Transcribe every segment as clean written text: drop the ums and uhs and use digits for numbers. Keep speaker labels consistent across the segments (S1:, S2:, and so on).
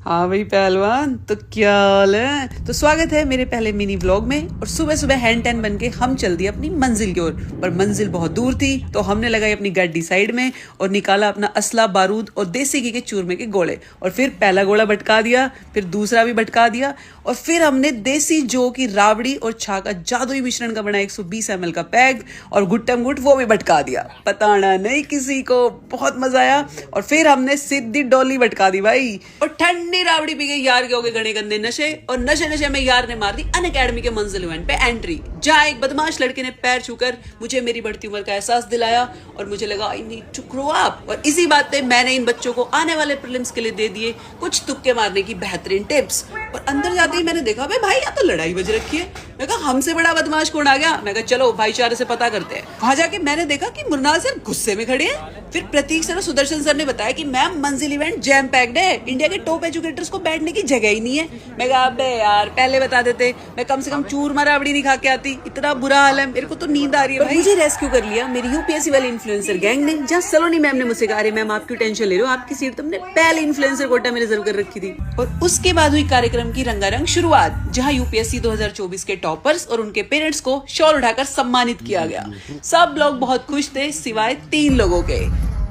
S1: हाँ भाई पहलवान, तो क्या हाल है। तो स्वागत है मेरे पहले मिनी व्लॉग में। और सुबह सुबह हैंड टैन बन के हम चल दिए अपनी मंजिल की ओर। पर मंजिल बहुत दूर थी, तो हमने लगाई अपनी गाड़ी साइड में और निकाला अपना असला, बारूद और देसी घी के चूरमे के गोले। और फिर पहला गोला भटका दिया, फिर दूसरा भी भटका दिया, और फिर हमने देसी जो की राबड़ी और छा का जादुई मिश्रण का बना 120 ml का पैग और गुट्टम गुट वो भी भटका दिया। बताना नहीं किसी को, बहुत मजा आया। और फिर हमने सीधी डोली भटका दी भाई, और ठंडी राबड़ी पी गई यार के हो गए घने गंदे नशे। और नशे नशे में यार ने मार दी अनअकैडमी के मंजिल इवेंट पे एंट्री, जहाँ एक बदमाश लड़के ने पैर छूकर मुझे मेरी बढ़ती उम्र का एहसास दिलाया और मुझे लगा I need to grow up. और इसी बात पे मैंने इन बच्चों को आने वाले प्रीलिम्स के लिए दे दिए कुछ तुक्के मारने की बेहतरीन टिप्स। और अंदर जाते ही मैंने देखा भाई यहाँ तो लड़ाई बज रखी है। मैं कहा हमसे बड़ा बदमाश कौन आ गया। मैं कहा चलो भाईचारे से पता करते हैं। वहां जाके मैंने देखा कि मुरनाल सर गुस्से में खड़े हैं। फिर प्रतीक सर और सुदर्शन सर ने बताया कि मैम मंजिल इवेंट जैम पैक्ड है, इंडिया के टॉप एजुकेटर्स को बैठने की जगह ही नहीं है। मैं कहा अबे यार पहले बता देते, मैं कम से कम चूरमा राबड़ी नहीं खा के आती। इतना बुरा हाल है, मेरे को तो नींद आ रही है भाई। मुझे रेस्क्यू कर लिया मेरी यूपीएससी वाली इन्फ्लुएंसर गैंग ने, जहाँ सलोनी मैम ने मुझसे कहा अरे मैम आप क्यों टेंशन ले रहे हो, आपकी सीट तुमने पहले इन्फ्लुएंसर कोटा में रिजर्व कर रखी थी। और उसके बाद हुई कार्यक्रम की रंगारंग शुरुआत, जहाँ यूपीएससी 2024 के टॉपर्स और उनके पेरेंट्स को शॉल उठाकर सम्मानित किया गया। सब लोग बहुत खुश थे सिवाय 3 लोगों के।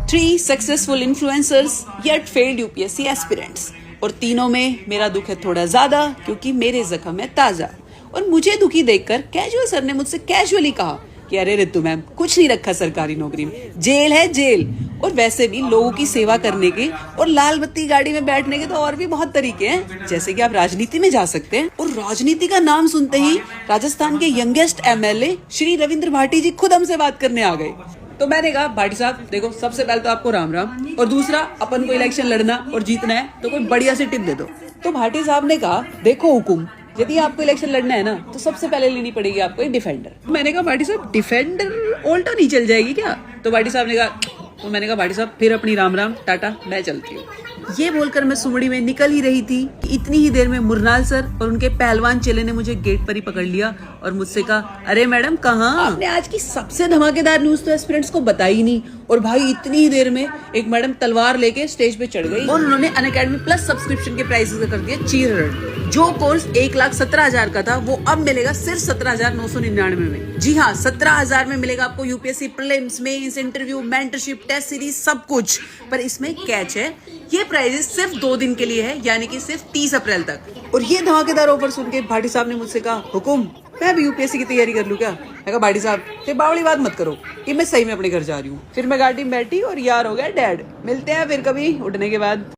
S1: 3 successful influencers yet failed UPSC aspirants. और तीनों में मेरा दुख है थोड़ा ज्यादा, क्योंकि मेरे जख्म है ताजा। और मुझे दुखी देखकर कैजुअल सर ने मुझसे कैजुअली कहा कि अरे रितु मैम कुछ नहीं रखा सरकारी नौकरी में, जेल है जेल। और वैसे भी लोगों की सेवा करने के और लाल बत्ती गाड़ी में बैठने के तो और भी बहुत तरीके हैं, जैसे कि आप राजनीति में जा सकते हैं। और राजनीति का नाम सुनते ही राजस्थान के यंगेस्ट एमएलए श्री रविंद्र भाटी जी खुद हमसे बात करने आ गए। तो मैंने कहा भाटी साहब देखो, सबसे पहले तो आपको राम राम, और दूसरा अपन को इलेक्शन लड़ना और जीतना है तो कोई बढ़िया सी टिप दे दो। तो भाटी साहब ने कहा देखो हुकुम, यदि आपको इलेक्शन लड़ना है ना तो सबसे पहले लेनी पड़ेगी आपको एक डिफेंडर। मैंने कहा भाटी साहब डिफेंडर ओल्टा नहीं चल जाएगी क्या। तो भाटी साहब ने कहा, तो मैंने कहा भाटी साहब फिर अपनी राम राम टाटा, मैं चलती हूँ। ये बोलकर मैं सुमड़ी में निकल ही रही थी कि इतनी ही देर में मुरनाल सर और उनके पहलवान चेले ने मुझे गेट पर ही पकड़ लिया और मुझसे कहा अरे मैडम कहाँ, आपने आज की सबसे धमाकेदार न्यूज तो एस्पिरेंट्स को बताई ही नहीं। और भाई इतनी ही देर में एक मैडम तलवार लेके स्टेज पे चढ़ गई और उन्होंने अनअकैडमी प्लस सब्सक्रिप्शन के प्राइसेस कर दिया चीर। जो कोर्स 1,17,000 का था वो अब मिलेगा सिर्फ 17,999 में। जी हाँ, 17,000 में मिलेगा आपको UPSC prelims, mains, interview, mentorship, test series सब कुछ। पर इसमें कैच है, ये प्राइजेस सिर्फ 2 दिन के लिए है, यानी कि सिर्फ 30 अप्रैल तक। और ये धमाकेदार ऑफर सुन के भाटी साहब ने मुझसे कहा हुकुम मैं भी यूपीएससी की तैयारी कर लूं क्या। मैं कहा भाटी साहब ते बावली बात मत करो कि मैं सही में अपने घर जा रही हूँ। फिर मैं गाड़ी में बैठी और यार हो गया डैड। मिलते हैं फिर कभी उठने के बाद।